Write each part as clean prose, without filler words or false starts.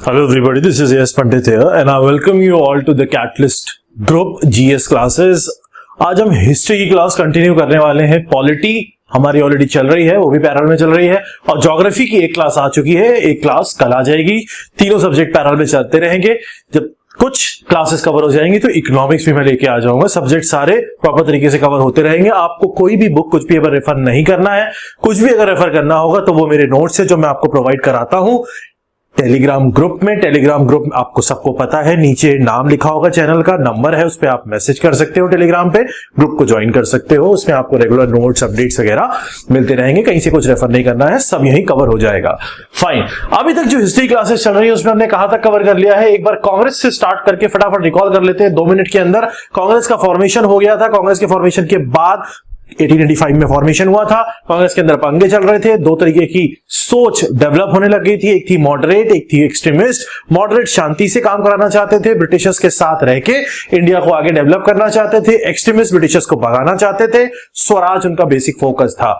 Hello everybody, this is S Pandit here and I welcome you all to the Catalyst Group GS classes। आज हम history की class continue करने वाले हैं। Polity हमारी already चल रही है, वो भी पैरेलल में चल रही है, और ज्योग्राफी की एक क्लास आ चुकी है, एक क्लास कल आ जाएगी। तीनों सब्जेक्ट पैरेलल में चलते रहेंगे। जब कुछ क्लासेस कवर हो जाएंगी तो इकोनॉमिक्स भी मैं लेके आ जाऊंगा। सब्जेक्ट सारे प्रॉपर तरीके से कवर होते रहेंगे। आपको कोई भी बुक कुछ भी अगर रेफर नहीं करना है, कुछ भी अगर रेफर करना होगा तो वो मेरे नोट्स है जो मैं आपको प्रोवाइड कराता हूं टेलीग्राम ग्रुप में। टेलीग्राम ग्रुप आपको सबको पता है, नीचे नाम लिखा होगा, चैनल का नंबर है, उस पर आप मैसेज कर सकते हो, टेलीग्राम पे ग्रुप को ज्वाइन कर सकते हो। उसमें आपको रेगुलर नोट्स अपडेट्स वगैरह मिलते रहेंगे। कहीं से कुछ रेफर नहीं करना है, सब यहीं कवर हो जाएगा। फाइन। अभी तक जो हिस्ट्री क्लासेस चल रही है उसमें हमने कहां तक कवर कर लिया है, एक बार कांग्रेस से स्टार्ट करके फटाफट रिकॉल कर लेते हैं 2 मिनट के अंदर। कांग्रेस का फॉर्मेशन हो गया था। कांग्रेस के फॉर्मेशन के बाद 1885 में फॉर्मेशन हुआ था। कांग्रेस के अंदर पंगे चल रहे थे, दो तरीके की सोच डेवलप होने लग गई थी। एक थी मॉडरेट, एक थी एक्सट्रीमिस्ट। मॉडरेट शांति से काम कराना चाहते थे, ब्रिटिशर्स के साथ रह के इंडिया को आगे डेवलप करना चाहते थे। एक्सट्रीमिस्ट ब्रिटिशर्स को भगाना चाहते थे, स्वराज उनका बेसिक फोकस था।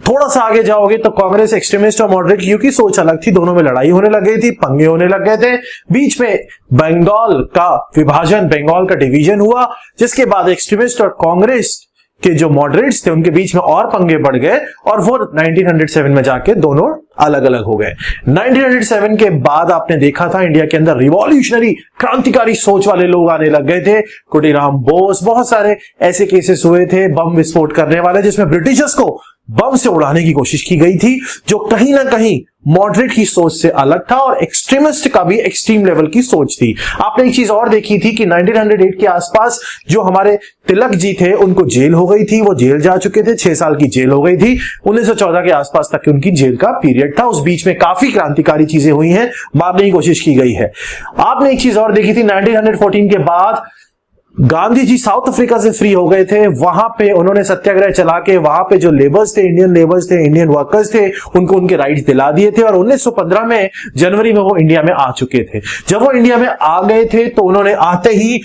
थोड़ा सा आगे जाओगे तो कांग्रेस, एक्सट्रीमिस्ट और मॉडरेट की सोच अलग थी, दोनों में लड़ाई होने लग गई थी, पंगे होने लग गए थे। बीच में बंगाल का विभाजन, बंगाल का डिवीजन हुआ, जिसके बाद एक्सट्रीमिस्ट और कांग्रेस के जो मॉडरेट्स थे उनके बीच में और पंगे बढ़ गए और वो 1907 में जाके दोनों अलग अलग हो गए। 1907 के बाद आपने देखा था इंडिया के अंदर रिवॉल्यूशनरी, क्रांतिकारी सोच वाले लोग आने लग गए थे। खुदीराम बोस, बहुत सारे ऐसे केसेस हुए थे बम विस्फोट करने वाले, जिसमें ब्रिटिशर्स को बम से उड़ाने की कोशिश की गई थी, जो कहीं ना कहीं मॉडरेट की सोच से अलग था और एक्सट्रीमिस्ट का भी एक्सट्रीम लेवल की सोच थी। आपने एक चीज और देखी थी कि 1908 के आसपास जो हमारे तिलक जी थे उनको जेल हो गई थी, वो जेल जा चुके थे, 6 साल की जेल हो गई थी। 1914 के आसपास तक उनकी जेल का पीरियड था। उस बीच में काफी क्रांतिकारी चीजें हुई हैं, मारने की कोशिश की गई है। आपने एक चीज और देखी थी, 1914 के बाद गांधी जी साउथ अफ्रीका से फ्री हो गए थे। वहां पे उन्होंने सत्याग्रह चला के वहां पे जो लेबर्स थे, इंडियन लेबर्स थे, इंडियन वर्कर्स थे, उनको उनके राइट्स दिला दिए थे और 1915 में जनवरी में वो इंडिया में आ चुके थे। जब वो इंडिया में आ गए थे तो उन्होंने आते ही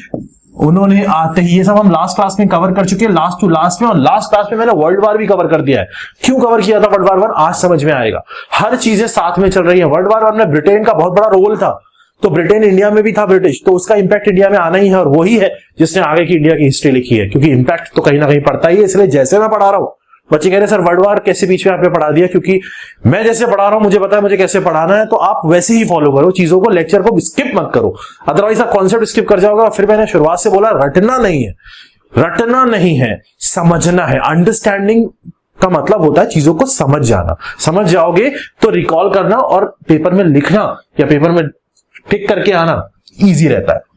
ये सब हम लास्ट क्लास में कवर कर चुके हैं, लास्ट टू लास्ट में। और लास्ट क्लास में मैंने वर्ल्ड वार भी कवर कर दिया है। क्यों कवर किया था वर्ल्ड वार 1, आज समझ में आएगा। हर चीजें साथ में चल रही है। वर्ल्ड वार 1 में ब्रिटेन का बहुत बड़ा रोल था, तो ब्रिटेन इंडिया में भी था ब्रिटिश, तो उसका इंपैक्ट इंडिया में आना ही है, और वही है जिसने आगे की इंडिया की हिस्ट्री लिखी है, क्योंकि इंपैक्ट तो कहीं ना कहीं पड़ता ही है। इसलिए जैसे मैं पढ़ा रहा हूं, बच्चे कह रहे सर वर्ल्ड वार कैसे बीच में आपने पढ़ा दिया, क्योंकि मैं जैसे पढ़ा रहा हूं मुझे पता है मुझे कैसे पढ़ाना है, तो आप वैसे ही फॉलो करो चीजों को, लेक्चर को स्किप मत करो, अदरवाइज आप कॉन्सेप्ट स्किप कर जाओगे। फिर मैंने शुरुआत से बोला रटना नहीं है, समझना है। अंडरस्टैंडिंग का मतलब होता है चीजों को समझ जाना। समझ जाओगे तो रिकॉल करना और पेपर में लिखना या पेपर में टिक करके आना इजी रहता है।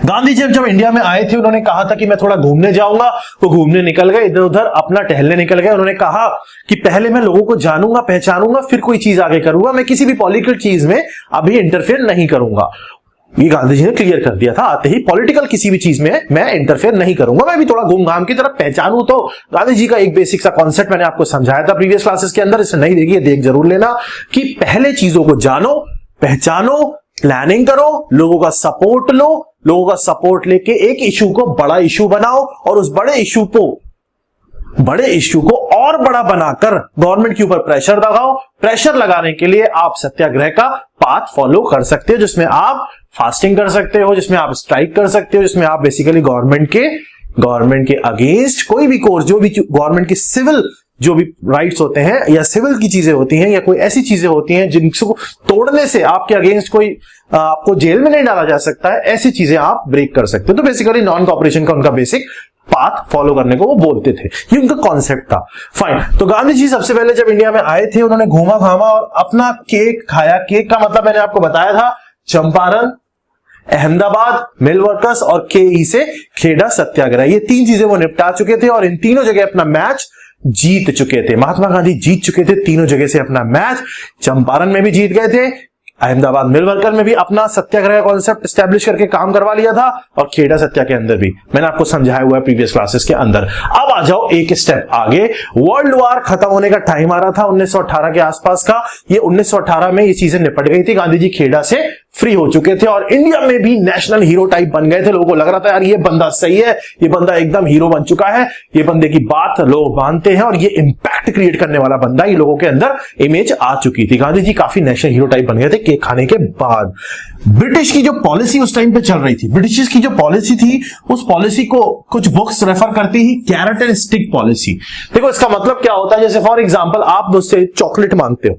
गांधी जी जब इंडिया में आए थे उन्होंने कहा था कि मैं थोड़ा घूमने जाऊंगा। वो घूमने निकल गए, इधर उधर अपना टहलने निकल गए। उन्होंने कहा कि पहले मैं लोगों को जानूंगा, पहचानूंगा, फिर कोई चीज आगे करूंगा। मैं किसी भी पॉलिटिकल चीज में अभी इंटरफेयर नहीं करूंगा। ये गांधी जी ने क्लियर कर दिया था आते ही, पॉलिटिकल किसी भी चीज में मैं इंटरफेयर नहीं करूंगा, मैं भी थोड़ा घूम घाम की तरफ पहचानू। तो गांधी जी का एक बेसिक सा कॉन्सेप्ट मैंने आपको समझाया था प्रीवियस क्लासेस के अंदर, इसे नहीं देखिए देख जरूर लेना, कि पहले चीजों को जानो, पहचानो, प्लानिंग करो, लोगों का सपोर्ट लो, लोगों का सपोर्ट लेके एक इशू को बड़ा इशू बनाओ और उस बड़े इशू को और बड़ा बनाकर गवर्नमेंट के ऊपर प्रेशर लगाओ। प्रेशर लगाने के लिए आप सत्याग्रह का पाथ फॉलो कर सकते हो, जिसमें आप फास्टिंग कर सकते हो, जिसमें आप स्ट्राइक कर सकते हो, जिसमें आप बेसिकली गवर्नमेंट के अगेंस्ट कोई भी कोर्स, जो भी गवर्नमेंट की सिविल जो भी राइट्स होते हैं या सिविल की चीजें होती हैं या कोई ऐसी चीजें होती हैं जिनको तोड़ने से आपके अगेंस्ट कोई आपको जेल में नहीं डाला जा सकता है, ऐसी चीजें आप ब्रेक कर सकते हो। तो बेसिकली नॉन कॉपरेशन का उनका बेसिक पाथ फॉलो करने को वो बोलते थे, ये उनका कॉन्सेप्ट था। फाइन। तो गांधी जी सबसे पहले जब इंडिया में आए थे उन्होंने घूमा घामा और अपना केक खाया। केक का मतलब मैंने आपको बताया था, चंपारण, अहमदाबाद मिल वर्कर्स और केई से खेड़ा सत्याग्रह, ये 3 चीजें वो निपटा चुके थे और इन तीनों जगह अपना मैच जीत चुके थे। महात्मा गांधी जीत चुके थे तीनों जगह से अपना मैच। चंपारण में भी जीत गए थे, अहमदाबाद मिल वर्कर में भी अपना सत्याग्रह कॉन्सेप्ट स्टैब्लिश करके काम करवा लिया था, और खेड़ा सत्या के अंदर भी मैंने आपको समझाया हुआ है प्रीवियस क्लासेस के अंदर। अब आ जाओ एक स्टेप आगे। वर्ल्ड वार खत्म होने का टाइम आ रहा था 1918 के आसपास का। ये 1918 में ये चीजें निपट गई थी, गांधी जी खेड़ा से फ्री हो चुके थे और इंडिया में भी नेशनल हीरो टाइप बन गए थे। लोगों को लग रहा था यार ये बंदा सही है, ये बंदा एकदम हीरो बन चुका है, ये बंदे की बात लोग मानते हैं और ये इंपैक्ट क्रिएट करने वाला बंदा, ये लोगों के अंदर इमेज आ चुकी थी। गांधी जी काफी नेशनल हीरो टाइप बन गए थे केक खाने के बाद। ब्रिटिश की जो पॉलिसी उस टाइम पे चल रही थी, ब्रिटिश की जो पॉलिसी थी, उस पॉलिसी को कुछ बुक्स रेफर करती ही कैरेट एंड स्टिक पॉलिसी। देखो इसका मतलब क्या होता है, जैसे फॉर एग्जांपल आप मुझसे चॉकलेट मांगते हो,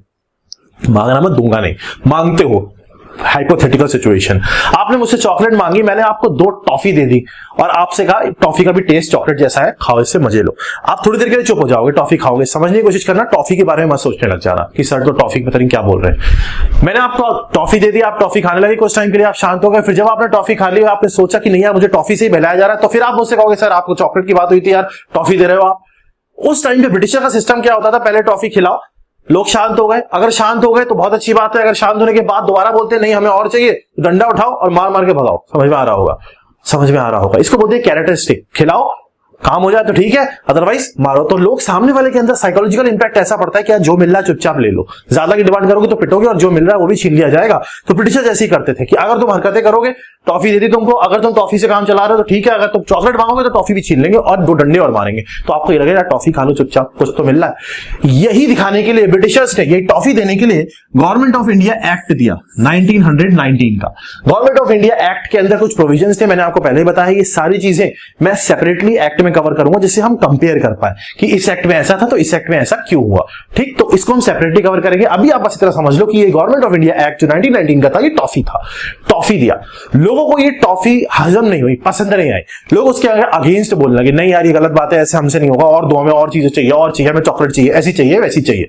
मांगना मत, दूंगा नहीं, मांगते हो, हाइपोथेटिकल सिचुएशन, आपने मुझसे चॉकलेट मांगी, मैंने आपको 2 टॉफी दे दी और आपसे कहा टॉफी का भी टेस्ट चॉकलेट जैसा है, खाओ इससे मजे लो। आप थोड़ी देर के लिए चुप हो जाओगे, टॉफी खाओगे, समझने की कोशिश करना, टॉफी के बारे में मत सोचने लग जाना कि सर तो टॉफी पता नहीं क्या बोल रहे हैं। मैंने आपको टॉफी दे दी, आप टॉफी खाने लगे, कुछ टाइम के लिए आप शांत हो गए, फिर जब आपने टॉफी खा ली, आपने सोचा कि नहीं यार मुझे टॉफी से ही बहलाया जा रहा है, तो फिर आप मुझसे कहोगे सर आपको चॉकलेट की बात हुई थी यार, टॉफी दे रहे हो आप। उस टाइम पे ब्रिटिशर का सिस्टम क्या होता था, पहले टॉफी खिलाओ, लोग शांत हो गए, अगर शांत हो गए तो बहुत अच्छी बात है, अगर शांत होने के बाद दोबारा बोलते नहीं हमें और चाहिए, डंडा उठाओ और मार मार के भगाओ। समझ में आ रहा होगा, समझ में आ रहा होगा। इसको बोलते हैं कैरेक्टरिस्टिक, खिलाओ, काम हो जाए तो ठीक है, अदरवाइज मारो। तो लोग सामने वाले के अंदर साइकोलॉजिकल इंपैक्ट ऐसा पड़ता है कि जो मिल रहा है चुपचाप ले लो, ज्यादा की डिमांड करोगे तो पिटोगे और जो मिल रहा है वो भी छीन लिया जाएगा। तो ब्रिटिशर्स ऐसे ही करते थे कि अगर तुम हरकतें करोगे टॉफी दे दी तुमको, अगर तुम टॉफी से काम चला रहे हो तो ठीक है, अगर तुम चॉकलेट मांगोगे तो टॉफी भी छीन लेंगे और 2 डंडे और मारेंगे। तो आपको ये लगेगा टॉफी खा लो चुपचाप, कुछ तो मिल रहा है। यही दिखाने के लिए ब्रिटिशर्स ने, यही टॉफी देने के लिए गवर्नमेंट ऑफ इंडिया एक्ट दिया 1919 का। गवर्नमेंट ऑफ इंडिया एक्ट के अंदर कुछ प्रोविजंस थे, मैंने आपको पहले ही बताया। ये सारी चीजें मैं सेपरेटली एक्ट में कवर करूंगा जिससे हम कंपेयर कर पाए कि इस एक्ट में ऐसा था तो इस एक्ट में ऐसा क्यों हुआ। ठीक, तो इसको हम सेपरेटली कवर करेंगे। अभी आप बस इतना समझ लो कि ये गवर्नमेंट ऑफ इंडिया एक्ट जो 1919 का था, ये टॉफी था, टॉफी दिया। लोगों को ये टॉफी हजम नहीं हुई, पसंद नहीं आई, लोग उसके अगेंस्ट बोलने लगे, नहीं यार ये गलत बात है, ऐसे हमसे नहीं होगा, और दो हमें और चीजें चाहिए, और चाहिए, हमें चॉकलेट चाहिए, ऐसी चाहिए वैसी चाहिए।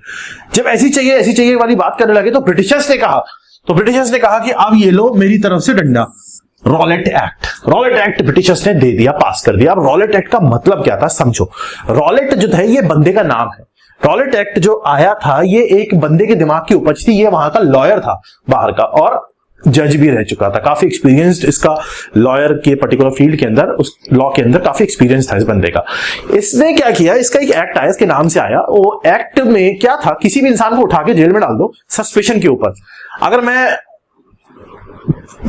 जब ऐसी चाहिए वाली बात करने लगे तो ब्रिटिशर्स ने कहा कि अब ये लो मेरी तरफ से डंडा। रॉलेट एक्ट ब्रिटिशर्स ने दे दिया, पास कर दिया। अब रॉलेट एक्ट का मतलब क्या था समझो। रॉलेट जो था ये बंदे का नाम है। रॉलेट एक्ट जो आया था ये एक बंदे के दिमाग की उपज थी। ये वहां का लॉयर था बाहर का और जज भी रह चुका था, काफी एक्सपीरियंस्ड, इसका लॉयर के पर्टिकुलर फील्ड के अंदर, उस लॉ के अंदर काफी एक्सपीरियंस था इस बंदे का। इसने क्या किया, इसका एक एक्ट आया, इसके नाम से आया। वो एक्ट में क्या था, किसी भी इंसान को उठा के जेल में डाल दो सस्पेशन के ऊपर। अगर मैं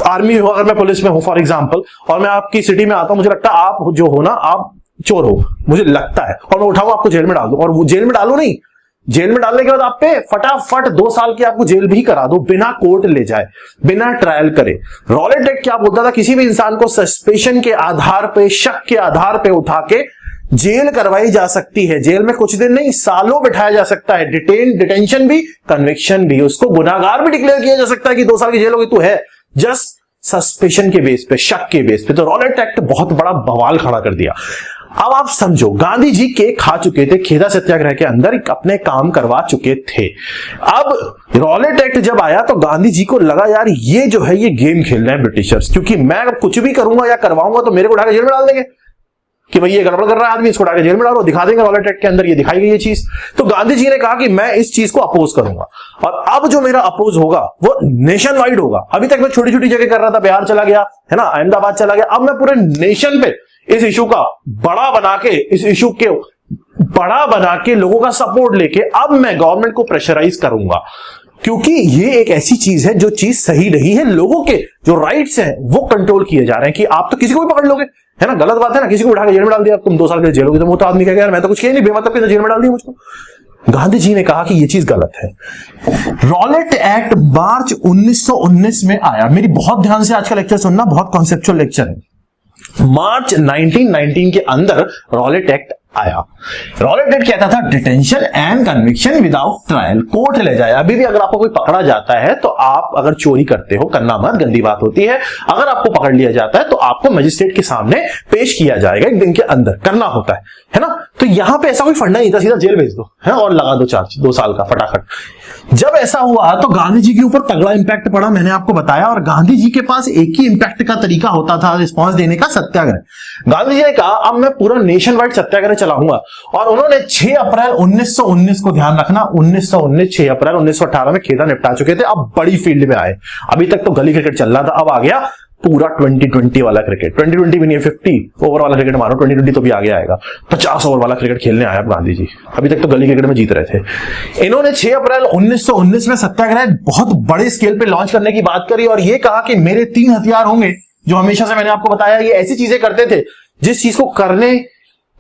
आर्मी हूं, अगर मैं पुलिस में हूं फॉर एग्जांपल, और मैं आपकी सिटी में आता हूं, मुझे लगता है आप जो हो ना, आप चोर हो, मुझे लगता है, और मैं उठाऊं आपको जेल में डाल दूं, और वो जेल में डालो नहीं, जेल में डालने के बाद आप पे फटाफट 2 साल की आपको जेल भी करा दो, बिना कोर्ट ले जाए, बिना ट्रायल करे। रॉलेट एक्ट क्या बोलता था, किसी भी इंसान को सस्पेशन के आधार पे, शक के आधार पे उठा के जेल करवाई जा सकती है। जेल में कुछ दिन नहीं, सालों बिठाया जा सकता है। डिटेंशन भी, कन्विक्शन भी, उसको गुनाहगार भी डिक्लेयर किया जा सकता है कि 2 साल की जेल होगी, तू है, जस्ट सस्पेशन के बेस पे, शक के बेस पे। तो रॉलेट एक्ट बहुत बड़ा बवाल खड़ा कर दिया। अब आप समझो, गांधी जी केक खा चुके थे, खेदा सत्याग्रह के अंदर अपने काम करवा चुके थे। अब रॉलेट एक्ट जब आया तो गांधी जी को लगा यार ये जो है ये गेम खेल रहे हैं ब्रिटिशर्स, क्योंकि मैं अगर कुछ भी करूंगा या करवाऊंगा तो मेरे को उठाकर जेल में डाल देंगे कि भाई ये गड़बड़ कर रहा है आदमी, इसको उठाकर जेल में डालो, दिखा देंगे रॉलेट एक्ट के अंदर ये दिखाई गई ये चीज। तो गांधी जी ने कहा कि मैं इस चीज को अपोज करूंगा, और अब जो मेरा अपोज होगा वो नेशन वाइड होगा। अभी तक मैं छोटी छोटी जगह कर रहा था, बिहार चला गया है ना, अहमदाबाद चला गया, अब मैं पूरे नेशन पे इस इशू का बड़ा बना के, इस इशू के बड़ा बना के लोगों का सपोर्ट लेके अब मैं गवर्नमेंट को प्रेशराइज करूंगा, क्योंकि ये एक ऐसी चीज है जो चीज सही नहीं है। लोगों के जो राइट्स हैं वो कंट्रोल किए जा रहे हैं कि आप तो किसी को भी पकड़ लोगे, है ना, गलत बात है ना, किसी को उठा के जेल में डाल दिया, तुम 2 साल के लिए जेल होगी, तो वो तो आदमी कहेगा यार मैं तो कुछ किया नहीं, बेमतलब के जेल में डाल दिया मुझको। गांधी जी ने कहा कि ये चीज गलत है। रॉलेट एक्ट मार्च 1919 में आया। मेरी बहुत ध्यान से आज का लेक्चर सुनना, बहुत कॉन्सेप्चुअल लेक्चर है। मार्च 1919 के अंदर रॉलेट एक्ट आया। रॉलेट एक्ट कहता था detention and conviction without trial, court ले जाए। अभी भी अगर आपको कोई पकड़ा जाता है तो आप अगर चोरी करते हो, करना मत, गंदी बात होती है, अगर आपको पकड़ लिया जाता है तो आपको मजिस्ट्रेट के सामने पेश किया जाएगा 1 दिन के अंदर, करना होता है ना। तो यहां पे ऐसा कोई फंडा नहीं था, सीधा जेल भेज दो है और लगा दो चार्ज 2 साल का फटाफट। जब ऐसा हुआ तो गांधी जी के ऊपर तगड़ा इंपैक्ट पड़ा, मैंने आपको बताया। और गांधी जी के पास एक ही इंपैक्ट का तरीका होता था रिस्पांस देने का, सत्याग्रह। गांधी जी ने कहा अब मैं पूरा नेशन वाइड सत्याग्रह चलाऊंगा, और उन्होंने 6 अप्रैल 1919 को, ध्यान रखना 1919, 6 अप्रैल 1918 में खेदा निपटा चुके थे, अब बड़ी फील्ड में आए। अभी तक तो गली क्रिकेट चल रहा था, अब आ गया पूरा 2020 वाला क्रिकेट, 2020 भी नहीं, 50 ओवर वाला क्रिकेट मारो, 2020 तो भी आगे आएगा, 50 ओवर वाला क्रिकेट खेलने आया गांधी जी। अभी तक तो गली क्रिकेट में जीत रहे थे। इन्होंने 6 अप्रैल 1919 में सत्याग्रह बहुत बड़े स्केल पे लॉन्च करने की बात करी और ये कहा कि मेरे 3 हथियार होंगे, जो हमेशा से मैंने आपको बताया, ये ऐसी चीजें करते थे जिस चीज को करने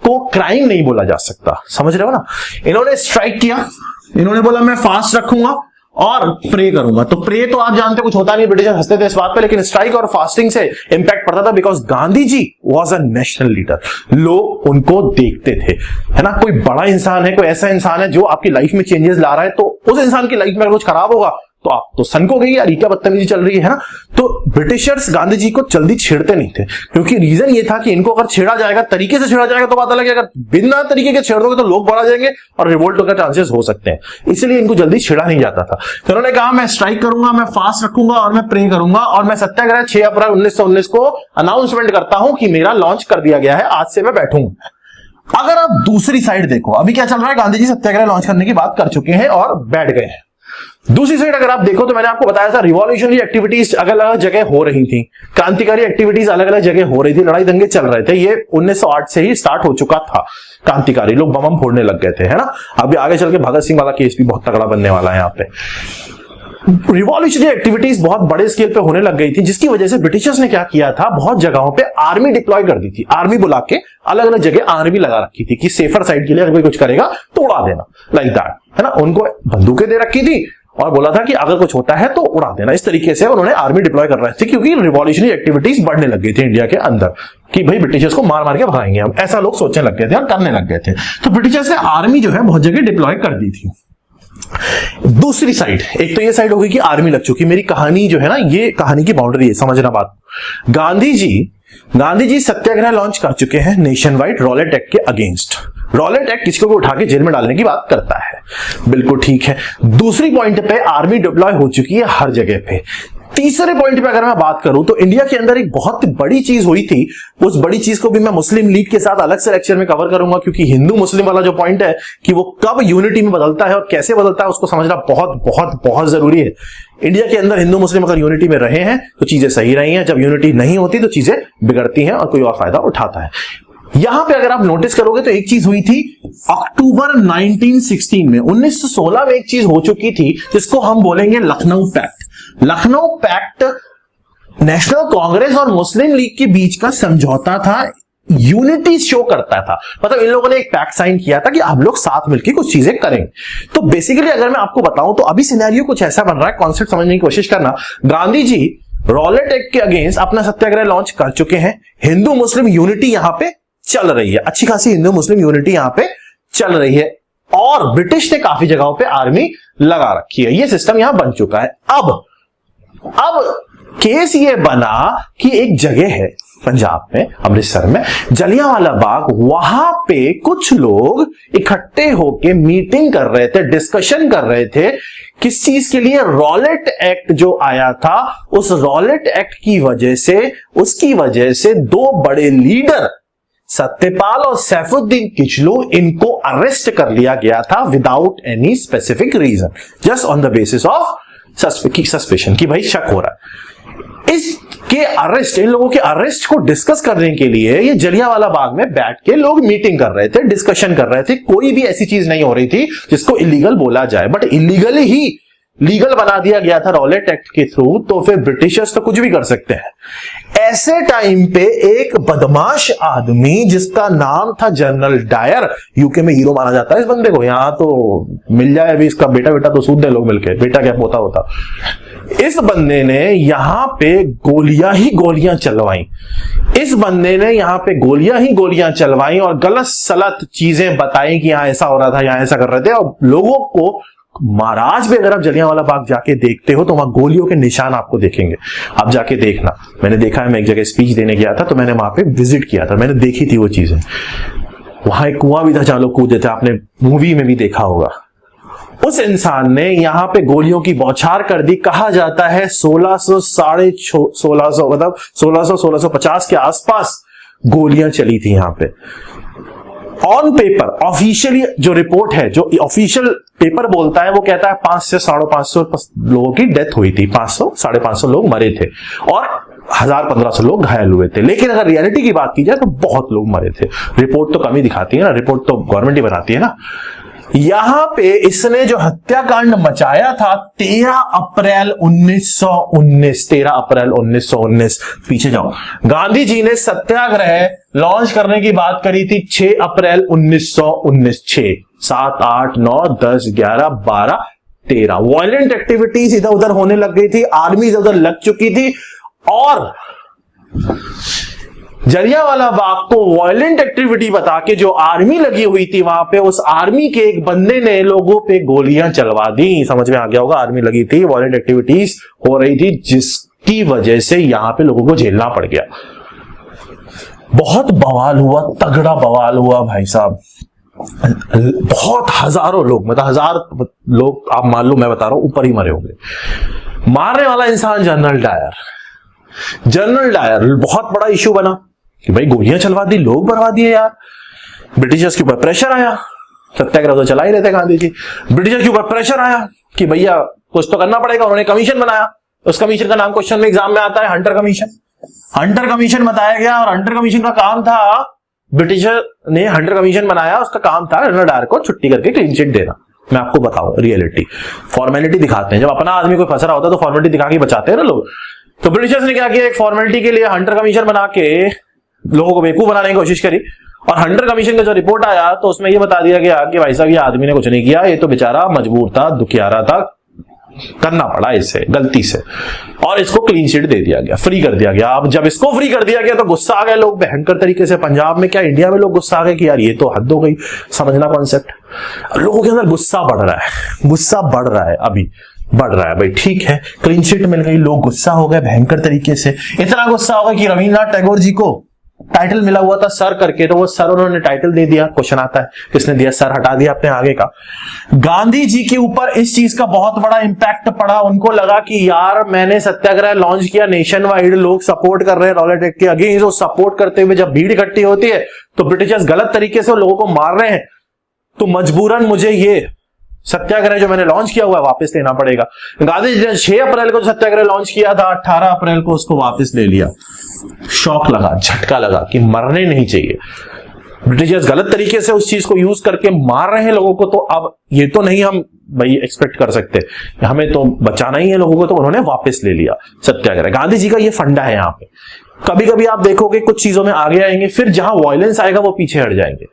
को क्राइम नहीं बोला जा सकता, समझ रहे हो ना। इन्होंने स्ट्राइक किया, इन्होंने बोला मैं फास्ट रखूंगा और प्रे करूंगा। तो प्रे तो आप जानते कुछ होता नहीं, ब्रिटिश हंसते थे इस बात पे, लेकिन स्ट्राइक और फास्टिंग से इंपैक्ट पड़ता था, because Gandhi ji was a national leader, लोग उनको देखते थे, है ना। कोई बड़ा इंसान है, कोई ऐसा इंसान है जो आपकी लाइफ में चेंजेस ला रहा है, तो उस इंसान की लाइफ में अगर कुछ खराब होगा तो आप तो सनकोगे यार, ये क्या बदतमीजी चल रही है ना। तो ब्रिटिशर्स गांधी जी को जल्दी छेड़ते नहीं थे, क्योंकि रीजन ये था कि इन्नको अगर छेड़ा जाएगा, तरीके से छेड़ा जाएगा तो बात अलग है, अगर बिना तरीके के छेड़ दोगे तो लोग बढ़ा जाएंगे और रिवोल्ट का चांसेस हो सकते हैं, इसलिए इनको जल्दी छेड़ा नहीं जाता था। तो उन्होंने कहा मैं स्ट्राइक करूंगा, मैं फास्ट रखूंगा और मैं प्रे करूंगा, और मैं सत्याग्रह 6 अप्रैल 1919 को अनाउंसमेंट करता हूं कि मेरा लॉन्च कर दिया गया है, आज से मैं बैठूंगा। अगर आप दूसरी साइड देखो, अभी क्या चल रहा है, गांधी जी सत्याग्रह लॉन्च करने की बात कर चुके हैं और बैठ गए हैं। दूसरी साइड अगर आप देखो तो मैंने आपको बताया था रिवॉल्यूशनरी एक्टिविटीज अलग अलग जगह हो रही थी, क्रांतिकारी एक्टिविटीज अलग अलग जगह हो रही थी, लड़ाई दंगे चल रहे थे। ये 1908 से ही स्टार्ट हो चुका था, क्रांतिकारी लोग बम फोड़ने लग गए थे, है ना। अभी आगे चल के भगत सिंह वाला केस भी बहुत तगड़ा बनने वाला है यहाँ पे। रिवॉल्यूशनरी एक्टिविटीज बहुत बड़े स्केल पे होने लग गई थी, जिसकी वजह से ब्रिटिशर्स ने क्या किया था, बहुत जगहों पे आर्मी डिप्लॉय कर दी थी, आर्मी बुला के अलग अलग जगह आर्मी लगा रखी थी कि सेफर साइड के लिए अगर कोई कुछ करेगा तो उड़ा देना, लाइक दैट, है ना। उनको बंदूकें दे रखी थी और बोला था कि अगर कुछ होता है तो उड़ा देना। इस तरीके से उन्होंने आर्मी डिप्लॉय कर रहे थे, क्योंकि रिवॉल्यूशनरी एक्टिविटीज बढ़ने लग गई थी इंडिया के अंदर कि भाई ब्रिटिशर्स को मार मार के भगाएंगे हम, ऐसा लोग सोचने लग गए थे और करने लग गए थे। तो ब्रिटिशर्स ने आर्मी जो है बहुत जगह डिप्लॉय कर दी थी। दूसरी साइड, एक तो ये साइड हो गई कि आर्मी लग चुकी। मेरी कहानी जो है ना, ये कहानी की बाउंड्री है, समझना बात। गांधी जी सत्याग्रह लॉन्च कर चुके हैं नेशन वाइड रॉलेट एक्ट के अगेंस्ट। रॉलेट एक्ट किसी को भी उठा के जेल में डालने की बात करता है, बिल्कुल ठीक है। दूसरी पॉइंट पे आर्मी डिप्लॉय हो चुकी है हर जगह पे। तीसरे पॉइंट पे अगर मैं बात करूं तो इंडिया के अंदर एक बहुत बड़ी चीज हुई थी, उस बड़ी चीज को भी मैं मुस्लिम लीग के साथ अलग से लेक्चर में कवर करूंगा, क्योंकि हिंदू मुस्लिम वाला जो पॉइंट है कि वो कब यूनिटी में बदलता है और कैसे बदलता है, उसको समझना बहुत बहुत बहुत जरूरी है। इंडिया के अंदर हिंदू मुस्लिम अगर यूनिटी में रहे हैं तो चीजें सही रही हैं, जब यूनिटी नहीं होती तो चीजें बिगड़ती हैं और कोई और फायदा उठाता है। यहां पे अगर आप नोटिस करोगे तो एक चीज हुई थी अक्टूबर 1916 में, 1916 में एक चीज हो चुकी थी जिसको हम बोलेंगे Lucknow pact. Lucknow pact national Congress और मुस्लिम लीग के बीच का समझौता था, यूनिटी शो करता था। मतलब इन लोगों ने एक पैक्ट साइन किया था कि आप लोग साथ मिलकर कुछ चीजें करेंगे। तो बेसिकली अगर मैं आपको बताऊं तो अभी सिनेरियो कुछ ऐसा बन रहा है, कॉन्सेप्ट समझने की कोशिश करना। गांधी जी रॉलेट एक्ट के अगेंस्ट अपना सत्याग्रह लॉन्च कर चुके हैं, हिंदू मुस्लिम यूनिटी यहां पे चल रही है, अच्छी खासी हिंदू मुस्लिम यूनिटी यहां पे चल रही है, और ब्रिटिश ने काफी जगहों पे आर्मी लगा रखी है। ये सिस्टम यहां बन चुका है। अब केस ये बना कि एक जगह है पंजाब में, अमृतसर में, जलियांवाला बाग, वहां पे कुछ लोग इकट्ठे होके मीटिंग कर रहे थे, डिस्कशन कर रहे थे किस चीज के लिए, रॉलेट एक्ट जो आया था, उस रॉलेट एक्ट की वजह से, उसकी वजह से 2 बड़े लीडर सत्यपाल और सैफुद्दीन किचलू, इनको अरेस्ट कर लिया गया था without any specific reason, just on the basis of suspicion कि भाई शक हो रहा है। इसके अरेस्ट, इन लोगों के अरेस्ट को डिस्कस करने के लिए ये जलियांवाला बाग में बैठ के लोग मीटिंग कर रहे थे, डिस्कशन कर रहे थे। कोई भी ऐसी चीज नहीं हो रही थी जिसको इलीगल बोला जाए, बट इलीगल ही लीगल बना दिया गया था रॉलेट एक्ट के थ्रू, तो फिर ब्रिटिशर्स तो कुछ भी कर सकते हैं। ऐसे टाइम पे एक बदमाश आदमी जिसका नाम था जनरल डायर, यूके में हीरो माना जाता है इस बंदे को, यहां तो मिल जाए अभी इसका बेटा तो सूद दे लोग मिलके, बेटा क्या पोता होता। इस बंदे ने यहां पे गोलियां ही गोलियां चलवाई, इस बंदे ने यहां पे गोलियां ही गोलियां चलवाई और गलत सलत चीजें बताई कि यहां ऐसा हो रहा था, यहां ऐसा कर रहे थे, और लोगों को महाराज भी, अगर आप जलियांवाला बाग जाके देखते हो तो वहां गोलियों के निशान आपको देखेंगे, आप जाके देखना। मैंने देखा है, मैं एक जगह स्पीच देने गया था तो मैंने वहां पे विजिट किया था, मैंने देखी थी वो चीजें। वहां एक कुआं भी था जहां लोग कूदे थे, आपने मूवी में भी देखा होगा। उस इंसान ने यहां पे गोलियों की बौछार कर दी। कहा जाता है 1600 मतलब 1650 के आसपास गोलियां चली थी यहां पे। ऑन पेपर ऑफिशियली जो रिपोर्ट है, जो ऑफिशियल पेपर बोलता है, वो कहता है 500 से 550 लोगों की डेथ हुई थी, 500 550 लोग मरे थे। और 1000-1500 लोग घायल हुए थे। लेकिन अगर रियलिटी की बात की जाए तो बहुत लोग मरे थे। रिपोर्ट तो कम ही दिखाती है ना, रिपोर्ट तो गवर्नमेंट ही बनाती है ना। यहां पे इसने जो हत्याकांड मचाया था 13 अप्रैल 1919, पीछे जाओ। गांधी जी ने सत्याग्रह लॉन्च करने की बात करी थी 6 अप्रैल 1919। 6, 7, 8, 9, 10, 11, 12, 13 वायलेंट एक्टिविटीज इधर उधर होने लग गई थी, आर्मी इधर उधर लग चुकी थी और जलियांवाला बाग को वायलेंट एक्टिविटी बता के जो आर्मी लगी हुई थी वहां पे, उस आर्मी के एक बंदे ने लोगों पे गोलियां चलवा दी। समझ में आ गया होगा, आर्मी लगी थी, वायलेंट एक्टिविटीज हो रही थी, जिसकी वजह से यहां पे लोगों को झेलना पड़ गया। बहुत बवाल हुआ, तगड़ा बवाल हुआ भाई साहब। बहुत हजारों लोग, मतलब 1000 लोग आप मान लो, मैं बता रहा हूं ऊपर ही मरे होंगे। मारने वाला इंसान जनरल डायर। बहुत बड़ा इश्यू बना कि भाई गोलियां चलवा दी, लोग बर्बाद दिए यार। ब्रिटिशर्स के ऊपर प्रेशर आया, सत्याग्रह तो चला ही रहते गांधी जी। ब्रिटिशर्स के ऊपर प्रेशर आया कि भैया कुछ तो करना पड़ेगा। उन्होंने कमीशन बनाया, उस कमीशन का नाम क्वेश्चन में एग्जाम में आता है हंटर कमीशन बताया गया। और हंटर कमीशन का काम था, ब्रिटिशर ने हंटर कमीशन बनाया, उसका काम था जनरल डायर को छुट्टी करके क्लीन चिट देना। मैं आपको बताऊं रियलिटी, फॉर्मेलिटी दिखाते हैं। जब अपना आदमी कोई फंस रहा होता है तो फॉर्मेलिटी दिखा के बचाते हैं ना लोग। तो ब्रिटिशर्स ने क्या किया, एक फॉर्मेलिटी के लिए हंटर कमीशन बना के लोगों को बेवकूफ बनाने की कोशिश करी। और हंटर कमीशन का जो रिपोर्ट आया तो उसमें यह बता दिया गया कि भाई साहब ये आदमी ने कुछ नहीं किया, ये तो बेचारा मजबूर था, दुखियारा था, करना पड़ा इससे गलती से, और इसको क्लीन चिट दे दिया गया, फ्री कर दिया गया। अब जब इसको फ्री कर दिया गया तो गुस्सा आ गया लोग भयंकर तरीके से। पंजाब में क्या, इंडिया में लोग गुस्सा आ गए कि यार ये तो हद हो गई। समझना कॉन्सेप्ट, लोगों के अंदर गुस्सा बढ़ रहा है, अभी बढ़ रहा है भाई। ठीक है, क्लीन चिट मिल गई, लोग गुस्सा हो गए भयंकर तरीके से। इतना गुस्सा हो गया कि रविन्द्रनाथ टैगोर जी को टाइटल मिला हुआ था सर करके, तो वो सर उन्होंने टाइटल दे दिया। क्वेश्चन आता है किसने दिया, सर हटा दिया अपने आगे का। गांधी जी के ऊपर इस चीज का बहुत बड़ा इंपैक्ट पड़ा। उनको लगा कि यार मैंने सत्याग्रह लॉन्च किया, नेशन वाइड लोग सपोर्ट कर रहे हैं रॉलेट एक्ट के अगेंस्ट। सपोर्ट करते हुए जब भीड़ इकट्ठी होती है तो ब्रिटिशर्स गलत तरीके से लोगों को मार रहे हैं, तो मजबूरन मुझे ये सत्याग्रह जो मैंने लॉन्च किया हुआ है वापस लेना पड़ेगा। गांधी जी ने 6 अप्रैल को सत्याग्रह लॉन्च किया था, 18 अप्रैल को उसको वापस ले लिया। शॉक लगा, झटका लगा कि मरने नहीं चाहिए। ब्रिटिशर्स गलत तरीके से उस चीज को यूज करके मार रहे हैं लोगों को, तो अब ये तो नहीं हम भाई एक्सपेक्ट कर सकते, हमें तो बचाना ही है लोगों को, तो उन्होंने वापस ले लिया सत्याग्रह। गांधी जी का ये फंडा है यहाँ पे। कभी कभी आप देखोगे कुछ चीजों में आगे आएंगे, फिर जहां वायलेंस आएगा वो पीछे हट जाएंगे।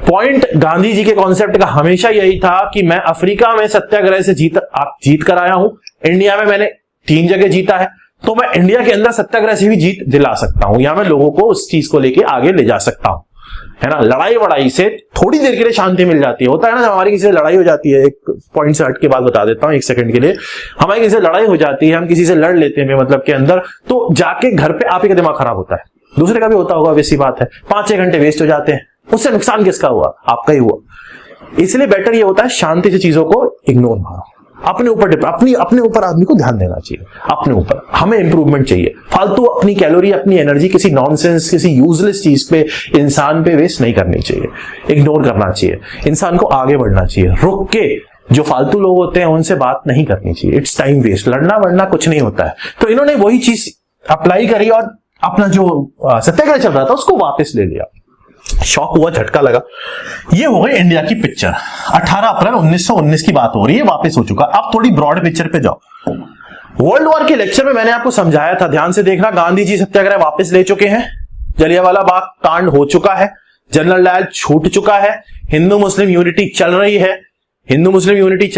पॉइंट गांधी जी के कॉन्सेप्ट का हमेशा यही था कि मैं अफ्रीका में सत्याग्रह से जीत कर आया हूं, इंडिया में मैंने 3 जगह जीता है, तो मैं इंडिया के अंदर सत्याग्रह से भी जीत दिला सकता हूं, या मैं लोगों को उस चीज को लेके आगे ले जा सकता हूं, है ना। लड़ाई वड़ाई से थोड़ी देर के लिए शांति मिल जाती है। होता है ना जब हमारी किसी से लड़ाई हो जाती है, एक पॉइंट से हट के बात बता देता हूं 1 सेकंड के लिए। हमारी किसी से लड़ाई हो जाती है, हम किसी से लड़ लेते हैं मतलब के अंदर, तो जाके घर पे आप ही का दिमाग खराब होता है, दूसरे का भी होता होगा, वैसी बात है। 5-6 घंटे वेस्ट हो जाते हैं, उससे नुकसान किसका हुआ, आपका ही हुआ। इसलिए बेटर ये होता है शांति से चीजों को इग्नोर मारो, अपने ऊपर अपने ऊपर आदमी को ध्यान देना चाहिए, अपने ऊपर। हमें इंप्रूवमेंट चाहिए, फालतू अपनी कैलोरी अपनी एनर्जी किसी नॉनसेंस किसी यूजलेस चीज पे इंसान पे वेस्ट नहीं करनी चाहिए, इग्नोर करना चाहिए। इंसान को आगे बढ़ना चाहिए, रुक के जो फालतू लोग होते हैं उनसे बात नहीं करनी चाहिए, इट्स टाइम वेस्ट। लड़ना वड़ना कुछ नहीं होता है। तो इन्होंने वही चीज अप्लाई करी और अपना जो सत्याग्रह चल रहा था उसको वापस ले लिया। शॉक हुआ, झटका लगा। ये हो गई इंडिया की पिक्चर। 18 अप्रैल 1919 की बात हो रही है, वापस हो चुका। अब थोड़ी ब्रॉड पिक्चर पे जाओ। वर्ल्ड वॉर के लेक्चर में मैंने आपको समझाया था, ध्यान से देखना। गांधी जी सत्याग्रह वापस ले चुके हैं, जलियांवाला बाग कांड हो चुका है, जनरल डायर छूट चुका है, हिंदू मुस्लिम यूनिटी चल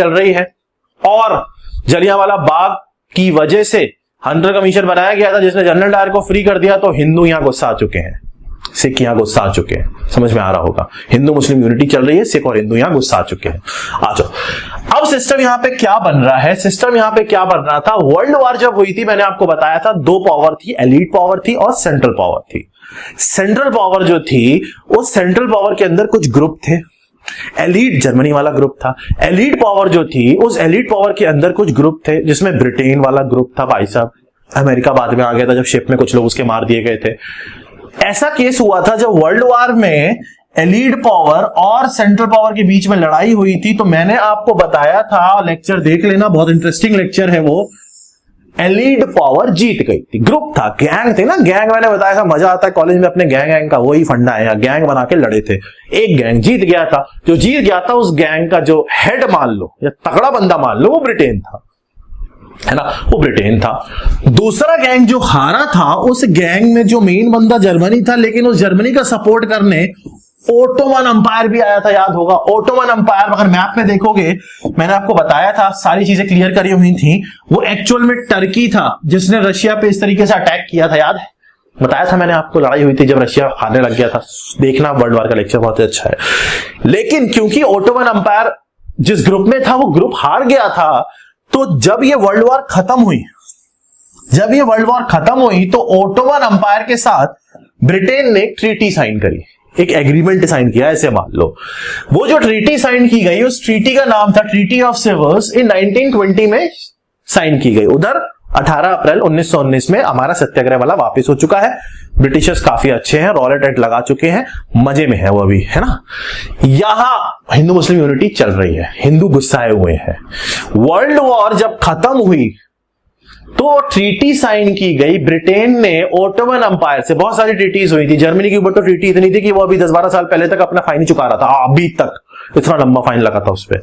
रही है, और जलियांवाला बाग की वजह से हंटर कमीशन बनाया गया था जिसने जनरल डायर को फ्री कर दिया। तो हिंदू यहां गुस्सा आ चुके हैं, सिख यहां गुस्सा आ चुके हैं। समझ में आ रहा होगा, हिंदू मुस्लिम यूनिटी चल रही है, सिख और हिंदू यहां गुस्सा आ चुके हैं। आ जाओ। अब सिस्टम यहां पे क्या बन रहा है, सिस्टम यहां पे क्या बन रहा था। वर्ल्ड वॉर जब हुई थी मैंने आपको बताया था 2 पावर थी, एलीट पावर थी और सेंट्रल पावर थी। सेंट्रल पावर जो थी उस सेंट्रल पावर के अंदर कुछ ग्रुप थे। एलीट जर्मनी वाला ग्रुप था। एलीट पावर जो थी उस एलीट पावर के अंदर कुछ ग्रुप थे, जिसमें ब्रिटेन वाला ग्रुप था भाई साहब। अमेरिका बाद में आ गया था जब शिप में कुछ लोग उसके मार दिए गए थे। ऐसा केस हुआ था जब वर्ल्ड वॉर में एलीट पावर और सेंट्रल पावर के बीच में लड़ाई हुई थी। तो मैंने आपको बताया था, लेक्चर देख लेना, बहुत इंटरेस्टिंग लेक्चर है वो, एलीट पावर जीत गई थी। ग्रुप था, गैंग थे ना, गैंग मैंने बताया था, मजा आता है कॉलेज में अपने गैंग का, वही फंडा है, गैंग बना के लड़े थे। एक गैंग जीत गया था, जो जीत गया था उस गैंग का जो हेड मान लो या तगड़ा बंदा मान लो, वो ब्रिटेन था, है ना, वो ब्रिटेन था। दूसरा गैंग जो हारा था, उस गैंग में जो मेन बंदा जर्मनी था, लेकिन उस जर्मनी का सपोर्ट करने ओटोमन अंपायर भी आया था, याद होगा। ओटोमन अंपायर अगर मैप में देखोगे, मैंने आपको बताया था, सारी चीजें क्लियर करी हुई थी, वो एक्चुअल में टर्की था जिसने रशिया पे इस तरीके से अटैक किया था, याद है, बताया था मैंने आपको, लड़ाई हुई थी जब रशिया हारने लग गया था। देखना वर्ल्ड वॉर का लेक्चर, बहुत अच्छा है। लेकिन क्योंकि ओटोमन अंपायर जिस ग्रुप में था वो ग्रुप हार गया था, तो जब ये वर्ल्ड वॉर खत्म हुई, तो ओटोमन अंपायर के साथ ब्रिटेन ने ट्रीटी साइन करी, एक एग्रीमेंट साइन किया, ऐसे मान लो। वो जो ट्रीटी साइन की गई, उस ट्रीटी का नाम था ट्रीटी ऑफ सेवर्स, इन 1920 में साइन की गई। उधर 18 अप्रैल 1919 में हमारा सत्याग्रह वाला वापस हो चुका है। ब्रिटिशर्स काफी अच्छे हैं, रॉलेट एक्ट लगा चुके हैं, मजे में है वो अभी, है ना। यहां हिंदू मुस्लिम यूनिटी चल रही है, हिंदू गुस्साए हुए हैं। वर्ल्ड वॉर जब खत्म हुई तो ट्रीटी साइन की गई ब्रिटेन ने ओटोमन अंपायर से। बहुत सारी ट्रीटीज हुई थी, जर्मनी के ऊपर तो ट्रीटी इतनी थी कि वो अभी 10-12 साल पहले तक अपना फाइन चुका रहा था, अभी तक इतना लंबा फाइन लगा था उस पर।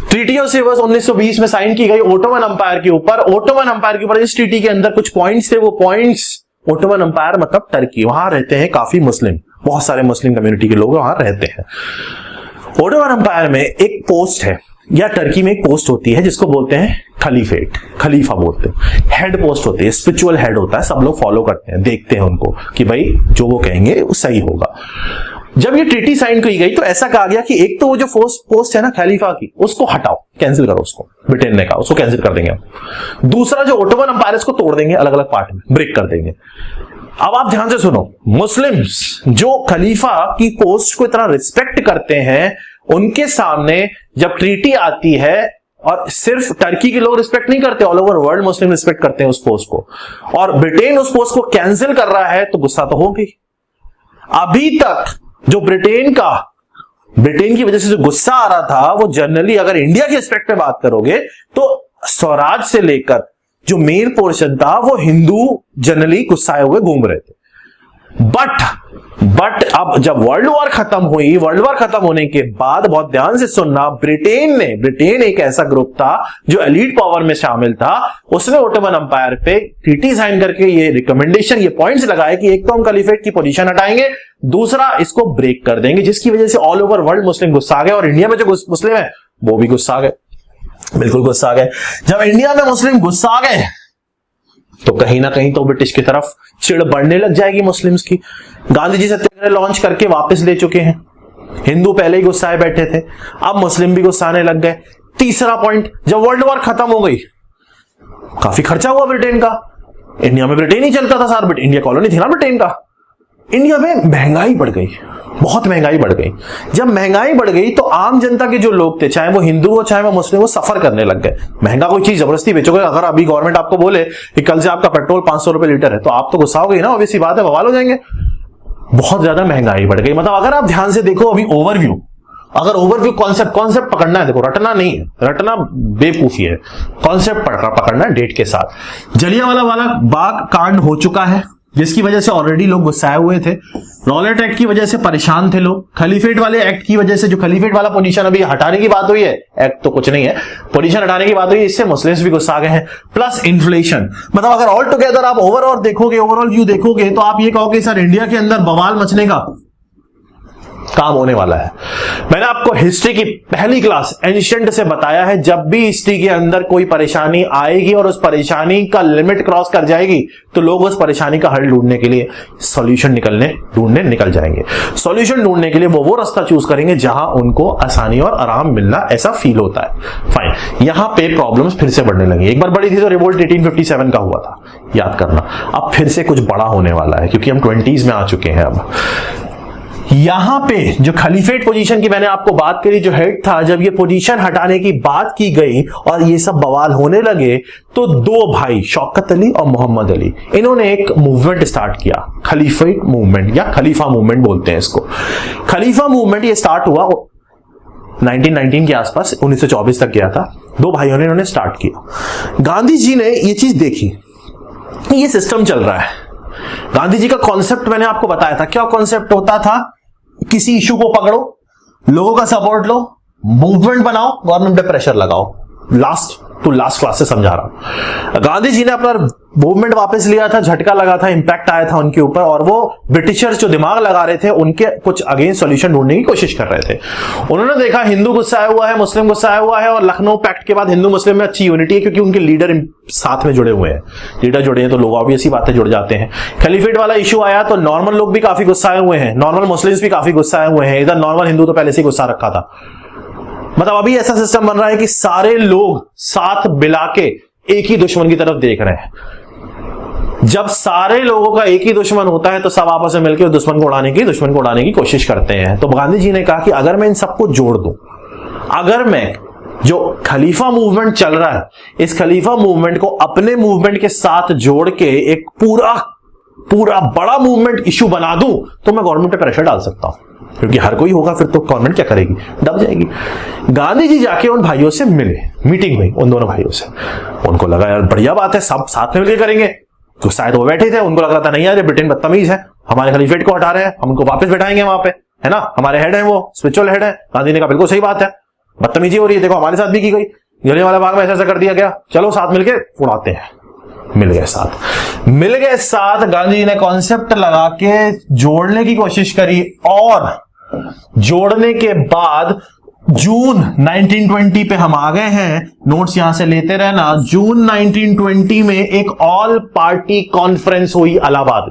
ट्रीटी ऑफ सेवर्स 1920 में साइन की गई ओटोमन अंपायर के ऊपर। ओटोमन अंपायर के ऊपर इस ट्रीटी के अंदर कुछ पॉइंट्स थे, वो पॉइंट्स, ओटोमन अंपायर मतलब टर्की, वहां रहते हैं काफी मुस्लिम, बहुत सारे मुस्लिम कम्युनिटी के लोग वहां रहते हैं। ओटोमन अंपायर में एक पोस्ट है, या टर्की में एक पोस्ट होती है जिसको बोलते हैं खलीफेट, खलीफा बोलते हैं, हेड पोस्ट होती है, स्पिरिचुअल हेड होता है, सब लोग फॉलो करते हैं, देखते हैं उनको कि भाई जो वो कहेंगे वो सही होगा। जब ये ट्रीटी साइन की गई तो ऐसा कहा गया कि एक तो वो जो पोस्ट है ना खलीफा की, उसको हटाओ, कैंसिल करो उसको, ब्रिटेन ने कहा उसको कैंसिल कर देंगे हम। दूसरा जो ओटोमन अंपायर को तोड़ देंगे, अलग अलग पार्ट में ब्रेक कर देंगे। अब आप ध्यान से सुनो, मुस्लिम्स जो खलीफा की पोस्ट को इतना रिस्पेक्ट करते हैं, उनके सामने जब ट्रीटी आती है, और सिर्फ टर्की के लोग रिस्पेक्ट नहीं करते, ऑल ओवर वर्ल्ड मुस्लिम रिस्पेक्ट करते हैं उस पोस्ट को, और ब्रिटेन उस पोस्ट को कैंसिल कर रहा है, तो गुस्सा तो होगी। अभी तक जो ब्रिटेन की वजह से जो गुस्सा आ रहा था, वो जनरली अगर इंडिया के एस्पेक्ट में बात करोगे तो स्वराज से लेकर जो मेन पोर्शन था वो हिंदू जनरली गुस्साए हुए घूम रहे थे। बट अब जब वर्ल्ड वॉर खत्म हुई, वर्ल्ड वॉर खत्म होने के बाद, बहुत ध्यान से सुनना, ब्रिटेन एक ऐसा ग्रुप था जो एलीट पावर में शामिल था, उसने ओटोमन अंपायर पे ट्रीटी साइन करके ये रिकमेंडेशन, ये पॉइंट्स लगाए कि एक तो हम खलीफेट की पोजीशन हटाएंगे, दूसरा इसको ब्रेक कर देंगे, जिसकी वजह से ऑल ओवर वर्ल्ड मुस्लिम गुस्सा आ गए, और इंडिया में जो मुस्लिम है वो भी गुस्सा आ गए, बिल्कुल गुस्सा आ गए। जब इंडिया में मुस्लिम गुस्सा आ गए तो कहीं ना कहीं तो ब्रिटिश की तरफ चिढ़ बढ़ने लग जाएगी मुस्लिम्स की। गांधी जी सत्याग्रह लॉन्च करके वापस ले चुके हैं, हिंदू पहले ही गुस्साए बैठे थे, अब मुस्लिम भी गुस्साने लग गए। तीसरा पॉइंट, जब वर्ल्ड वॉर खत्म हो गई, काफी खर्चा हुआ ब्रिटेन का, इंडिया में ब्रिटेन ही चलता था सारा, बट इंडिया कॉलोनी थी ना ब्रिटेन का। इंडिया में महंगाई बढ़ गई, बहुत महंगाई बढ़ गई। जब महंगाई बढ़ गई तो आम जनता के जो लोग थे, चाहे वो हिंदू हो चाहे वो मुस्लिम हो, सफर करने लग गए। महंगा कोई चीज जबरदस्ती बेचोगे, अगर अभी गवर्नमेंट आपको बोले कि कल से आपका पेट्रोल 500 रुपए लीटर है, तो आप तो गुस्सा हो गई ना, ऑब्वियस सी बात है, बवाल हो जाएंगे। बहुत ज्यादा महंगाई बढ़ गई। मतलब अगर आप ध्यान से देखो अभी ओवरव्यू, अगर ओवरव्यू कॉन्सेप्ट पकड़ना है, देखो रटना नहीं है, रटना बेवकूफी है, कॉन्सेप्ट पकड़ना है डेट के साथ। जलियांवाला बाग कांड हो चुका है, जिसकी वजह से ऑलरेडी लोग गुस्साए हुए थे। रॉलेट एक्ट की वजह से परेशान थे लोग। खलीफेट वाले एक्ट की वजह से, जो खलीफेट वाला पोजीशन अभी हटाने की बात हुई है, एक्ट तो कुछ नहीं है, पोजीशन हटाने की बात हुई है, इससे मुस्लिम्स भी गुस्सा आ गए हैं। प्लस इन्फ्लेशन, मतलब अगर ऑल टुगेदर आप ओवरऑल देखोगे, ओवरऑल व्यू देखोगे, तो आप ये कहोगे सर इंडिया के अंदर बवाल मचने का काम होने वाला है। मैंने आपको हिस्ट्री की पहली क्लास एंशिएंट से बताया है, जब भी हिस्ट्री के अंदर कोई परेशानी आएगी और उस परेशानी का लिमिट क्रॉस कर जाएगी, तो लोग उस परेशानी का हल ढूंढने के लिए सॉल्यूशन ढूंढने निकल जाएंगे। सॉल्यूशन ढूंढने के लिए वो रास्ता चूज करेंगे जहां उनको आसानी और आराम मिलना ऐसा फील होता है। फाइन, यहां पे प्रॉब्लम्स फिर से बढ़ने लगी। एक बार बड़ी थी तो रिवोल्ट 1857 का हुआ था, याद करना। अब फिर से कुछ बड़ा होने वाला है, क्योंकि हम 20s में आ चुके हैं। अब यहां पे जो खलीफेट पोजीशन की मैंने आपको बात करी, जो हेड था, जब ये पोजीशन हटाने की बात की गई और ये सब बवाल होने लगे, तो दो भाई शौकत अली और मोहम्मद अली, इन्होंने एक मूवमेंट स्टार्ट किया, खलीफेट मूवमेंट या खलीफा मूवमेंट बोलते हैं इसको। खलीफा मूवमेंट ये स्टार्ट हुआ 1919 के आसपास 1924 तक गया था। दो भाइयों ने इन्होंने स्टार्ट किया। गांधी जी ने ये चीज देखी, ये सिस्टम चल रहा है। गांधी जी का कॉन्सेप्ट मैंने आपको बताया था। क्या कॉन्सेप्ट होता था? किसी इशू को पकड़ो, लोगों का सपोर्ट लो, मूवमेंट बनाओ, गवर्नमेंट पे प्रेशर लगाओ। लास्ट क्लास से समझा रहा हूं। गांधी जी ने अपना मूवमेंट वापस लिया था, झटका लगा था, इंपैक्ट आया था उनके ऊपर, और वो ब्रिटिशर्स जो दिमाग लगा रहे थे उनके कुछ अगेंस्ट सॉल्यूशन ढूंढने की कोशिश कर रहे थे। उन्होंने देखा हिंदू गुस्साया हुआ है, मुस्लिम गुस्साया हुआ है, और लखनऊ पैक्ट के बाद हिंदू मुस्लिम में अच्छी यूनिटी है क्योंकि उनके लीडर साथ में जुड़े हुए हैं। लीडर जुड़े हैं तो लोग ऑब्वियस ही बातें जुड़ जाते हैं। खलीफेट वाला इशू आया तो नॉर्मल लोग भी काफी गुस्साए हुए हैं, नॉर्मल मुस्लिम्स भी काफी गुस्साए हुए हैं। इधर नॉर्मल हिंदू तो पहले से गुस्सा रखा था। मतलब अभी ऐसा सिस्टम बन रहा है कि सारे लोग साथ मिला के एक ही दुश्मन की तरफ देख रहे हैं। जब सारे लोगों का एक ही दुश्मन होता है तो सब आपस में मिलकर दुश्मन को उड़ाने की कोशिश करते हैं। तो गांधी जी ने कहा कि अगर मैं इन सबको जोड़ दूं, अगर मैं जो खलीफा मूवमेंट चल रहा है इस खलीफा मूवमेंट को अपने मूवमेंट के साथ जोड़ के एक पूरा बड़ा मूवमेंट इशू बना दूं तो मैं गवर्नमेंट पे प्रेशर डाल सकता हूं, क्योंकि हर कोई होगा फिर तो गवर्नमेंट क्या करेगी, दब जाएगी। गांधी जी जाके उन भाइयों से मिले, मीटिंग हुई उन दोनों भाइयों से। उनको लगा यार बढ़िया बात है, सब साथ में मिलकर करेंगे। तो शायद वो बैठे थे, उनको लग रहा था नहीं यार ब्रिटेन बदतमीज है, हमारे खलीफेट को हटा रहे हैं, हम उनको वापस बैठाएंगे वहां पे, है ना, हमारे हेड है वो, स्पिरिचुअल हेड है। गांधी ने कहा बिल्कुल सही बात है, बदतमीजी हो रही है, देखो हमारे साथ भी की गई, जलियांवाला बाग में ऐसा कर दिया गया, चलो साथ मिलकर उड़ाते हैं। मिल गए साथ। गांधी जी ने कॉन्सेप्ट लगा के जोड़ने की कोशिश करी, और जोड़ने के बाद जून 1920 पे हम आ गए हैं, नोट्स यहां से लेते रहना। जून 1920 में एक ऑल पार्टी कॉन्फ्रेंस हुई इलाहाबाद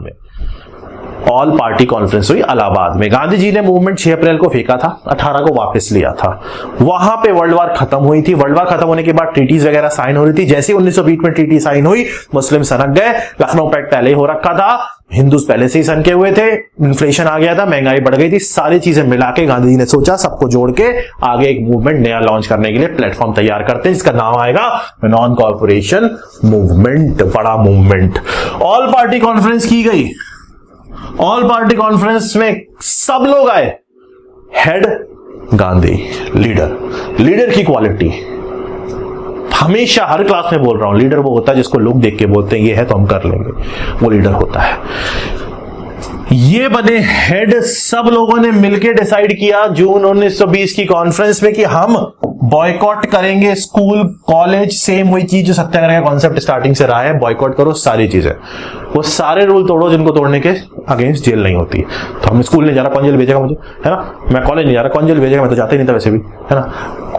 में। गांधी जी ने मूवमेंट 6 अप्रैल को फेंका था, 18 को वापस लिया था। वहां पे वर्ल्ड वार खत्म हुई थी। वर्ल्ड वार खत्म होने के बाद ट्रीटीज वगैरह साइन हो रही थी। जैसे 1920 में ट्रीटी साइन हुई, मुस्लिम सनक गए। लखनऊ पैक्ट पहले ही हो रखा था, हिंदूज पहले से ही सनके हुए थे, इन्फ्लेशन आ गया था, महंगाई बढ़ गई थी। सारी चीजें मिला के गांधी जी ने सोचा सबको जोड़ के आगे एक मूवमेंट नया लॉन्च करने के लिए प्लेटफॉर्म तैयार करते हैं, जिसका नाम आएगा नॉन कॉर्पोरेशन मूवमेंट, बड़ा मूवमेंट। ऑल पार्टी कॉन्फ्रेंस की गई। ऑल पार्टी कॉन्फ्रेंस में सब लोग आए, हेड गांधी, लीडर की क्वालिटी हमेशा हर क्लास में बोल रहा हूं, लीडर वो होता है जिसको लोग देख के बोलते हैं ये है तो हम कर लेंगे, वो लीडर होता है। ये बने हेड। सब लोगों ने मिलकर डिसाइड किया जून 1920 की कॉन्फ्रेंस में कि हम बॉयकॉट करेंगे स्कूल कॉलेज। सेम वही चीज जो सत्याग्रह का कॉन्सेप्ट स्टार्टिंग से रहा है, बॉयकॉट करो सारी चीजें, वो सारे रूल तोड़ो जिनको तोड़ने के अगेंस्ट जेल नहीं होती। तो हम स्कूल नहीं जा रहा, कौन जेल भेजेगा मुझे, है ना, मैं कॉलेज नहीं जा रहा, कौन जेल भेजेगा, मैं तो जाता ही नहीं था वैसे भी, है ना,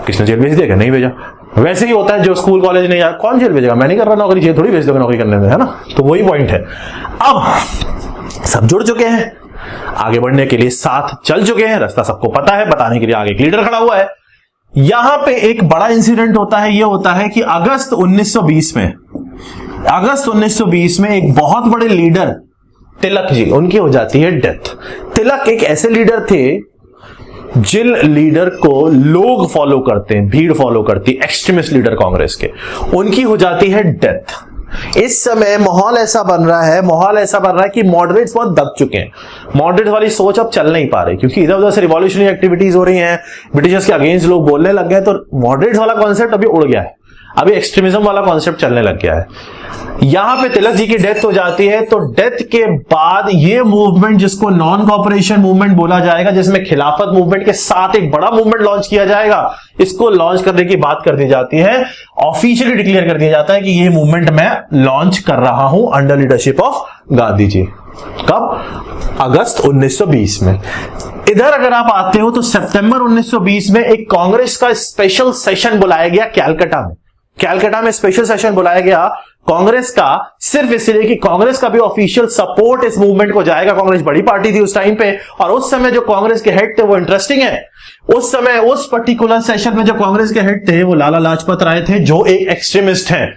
किसने जेल भेज दिया, नहीं भेजा। वैसे ही होता है जो स्कूल कॉलेज नहीं जा, कौन जेल भेजेगा, मैं नहीं कर रहा नौकरी, जेल थोड़ी भेज दोगे नौकरी करने में, है ना। तो वही पॉइंट है। अब सब जुड़ चुके हैं, आगे बढ़ने के लिए साथ चल चुके हैं, रास्ता सबको पता है, बताने के लिए आगे एक लीडर खड़ा हुआ है। यहां पे एक बड़ा इंसिडेंट होता है, यह होता है कि अगस्त 1920 में एक बहुत बड़े लीडर तिलक जी, उनकी हो जाती है डेथ। तिलक एक ऐसे लीडर थे जिन लीडर को लोग फॉलो करते हैं, भीड़ फॉलो करती, एक्सट्रीमिस्ट लीडर कांग्रेस के, उनकी हो जाती है डेथ। इस समय माहौल ऐसा बन रहा है कि मॉडरेट्स बहुत दब चुके हैं। मॉडरेट वाली सोच अब चल नहीं पा रही, क्योंकि इधर उधर से रिवॉल्यूशनरी एक्टिविटीज हो रही हैं, ब्रिटिशर्स के अगेंस्ट लोग बोलने लग गए, तो मॉडरेट वाला कॉन्सेप्ट अभी उड़ गया है, अभी एक्सट्रीमिज्म वाला कॉन्सेप्ट चलने लग गया है। यहां पे तिलक जी की डेथ हो जाती है, तो डेथ के बाद ये मूवमेंट जिसको नॉन कॉर्पोरेशन मूवमेंट बोला जाएगा, जिसमें खिलाफत मूवमेंट के साथ एक बड़ा मूवमेंट लॉन्च किया जाएगा, इसको लॉन्च करने की बात कर दी जाती है। ऑफिशियली डिक्लेयर कर दिया जाता है कि ये मूवमेंट मैं लॉन्च कर रहा हूं under leadership of Gandhi ji. कब? अगस्त 1920 में। इधर अगर आप आते हो तो सितंबर 1920 में एक कांग्रेस का स्पेशल सेशन बुलाया गया कैलकाटा में स्पेशल सेशन बुलाया गया कांग्रेस का, सिर्फ इसलिए कि कांग्रेस का भी ऑफिशियल सपोर्ट इस मूवमेंट को जाएगा। कांग्रेस बड़ी पार्टी थी उस टाइम पे, और उस समय जो कांग्रेस के हेड थे वो इंटरेस्टिंग है। उस समय उस पर्टिकुलर सेशन में जो कांग्रेस के हेड थे वो लाला लाजपत राय थे, जो एक एक्सट्रीमिस्ट हैं।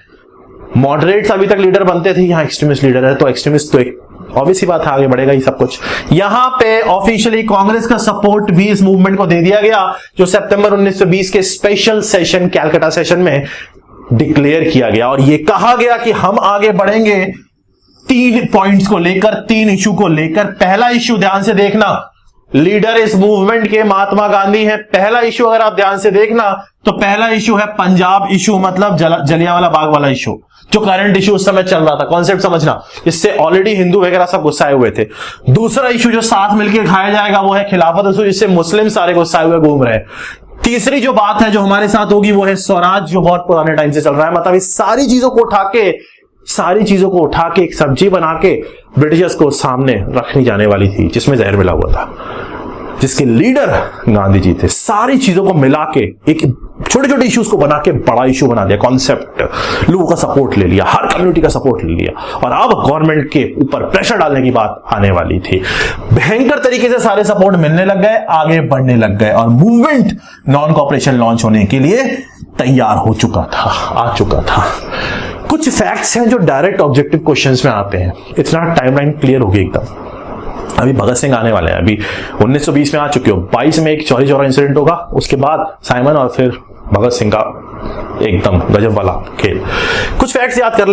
मॉडरेट्स अभी तक लीडर बनते थे, यहां एक्सट्रीमिस्ट लीडर है, तो एक्सट्रीमिस्ट तो एक ऑब्वियस ही बात है, आगे बढ़ेगा ही सब कुछ। यहां पे ऑफिशियली कांग्रेस का सपोर्ट भी इस मूवमेंट को दे दिया गया, जो सितंबर 1920 के स्पेशल सेशन कैलकाटा सेशन में डिक्लेयर किया गया। और यह कहा गया कि हम आगे बढ़ेंगे 3 पॉइंट्स को लेकर, 3 इशू को लेकर। पहला इशू ध्यान से देखना, लीडर इस मूवमेंट के महात्मा गांधी हैं। पहला इशू अगर आप ध्यान से देखना तो पहला इशू है पंजाब इशू, मतलब जलियांवाला बाग वाला इशू, जो करंट इशू उस समय चल रहा था। कॉन्सेप्ट समझना, इससे ऑलरेडी हिंदू वगैरह सब गुस्साए हुए थे। दूसरा इशू जो साथ मिलकर खाया जाएगा वो है खिलाफत इशू, जिससे मुस्लिम सारे गुस्साए हुए घूम रहे हैं। तीसरी जो बात है जो हमारे साथ होगी वो है स्वराज, जो बहुत पुराने टाइम से चल रहा है। मतलब इस सारी चीजों को उठा के एक सब्जी बना के ब्रिटिशर्स को सामने रखनी जाने वाली थी, जिसमें जहर मिला हुआ था, जिसके लीडर गांधी जी थे। सारी चीजों को मिला के एक छोटे छोटे इश्यूज को बना के बड़ा इशू बना दिया। कॉन्सेप्ट, लोगों का सपोर्ट ले लिया, हर कम्युनिटी का सपोर्ट ले लिया, और अब गवर्नमेंट के ऊपर प्रेशर डालने की बात आने वाली थी। भयंकर तरीके से सारे सपोर्ट मिलने लग गए, आगे बढ़ने लग गए, और मूवमेंट नॉन कॉपरेशन लॉन्च होने के लिए तैयार हो चुका था, आ चुका था। कुछ फैक्ट्स हैं जो डायरेक्ट ऑब्जेक्टिव क्वेश्चंस में आते हैं। इतना टाइमलाइन क्लियर होगी एकदम। अभी भगत सिंह आने वाले हैं, अभी 1920 में आ चुके हो, 22 में एक चौरी चौरा इंसिडेंट होगा, उसके बाद साइमन, और फिर भगत सिंह का एकदम गजब वाला खेल। कुछ फैक्ट्स याद कर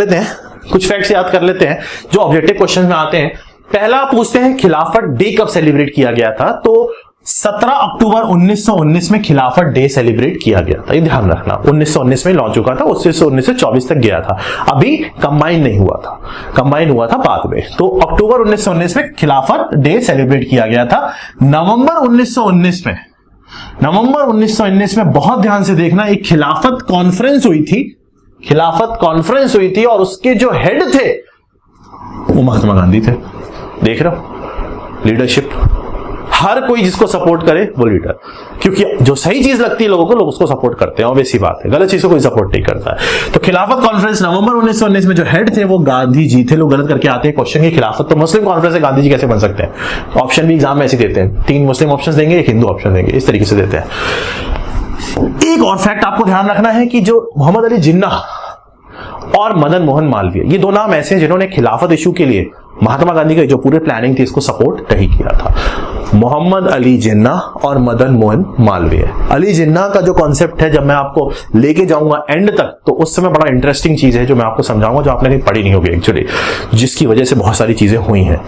लेते हैं जो ऑब्जेक्टिव क्वेश्चन में आते हैं। पहला पूछते हैं खिलाफत डे कब सेलिब्रेट किया गया था, तो 17 अक्टूबर 1919 में खिलाफत डे सेलिब्रेट किया गया था। ये ध्यान रखना, 1919 में लॉन्च हुआ था, उससे 1924 तक गया था। अभी कंबाइन नहीं हुआ था, कंबाइन हुआ था बाद में। तो अक्टूबर 1919 में खिलाफत डे सेलिब्रेट किया गया था। नवंबर 1919 में बहुत ध्यान से देखना, एक खिलाफत कॉन्फ्रेंस हुई थी, और उसके जो हेड थे वो महात्मा गांधी थे। देख रहे हो, लीडरशिप, हर कोई जिसको सपोर्ट करे वो लीडर, क्योंकि जो सही चीज लगती है लोगों को, लोग उसको सपोर्ट करते हैं, ऑब्वियस सी बात है। गलत चीज को कोई सपोर्ट नहीं करता है। तो खिलाफत कॉन्फ्रेंस नवंबर 1919 में जो हेड थे वो गांधी जी थे। लोग गलत करके आते हैं क्वेश्चन की खिलाफत तो मुस्लिम कॉन्फ्रेंस से गांधी जी कैसे बन सकते हैं। ऑप्शन भी एग्जाम में ऐसे देते हैं, 3 मुस्लिम ऑप्शन देंगे, 1 हिंदू ऑप्शन देंगे, इस तरीके से देते हैं। एक और फैक्ट आपको ध्यान रखना है कि जो मोहम्मद अली जिन्ना और मदन मोहन मालवीय, ये 2 नाम ऐसे हैं जिन्होंने खिलाफत इशू के लिए महात्मा गांधी की जो पूरे प्लानिंग थी इसको सपोर्ट नहीं किया था। मोहम्मद अली जिन्ना और मदन मोहन मालवीय। अली जिन्ना का जो कॉन्सेप्ट है, जब मैं आपको लेके जाऊंगा एंड तक, तो उस समय बड़ा इंटरेस्टिंग चीज है जो मैं आपको समझाऊंगा, जो आपने कहीं पढ़ी नहीं होगी एक्चुअली, जिसकी वजह से बहुत सारी चीजें हुई हैं।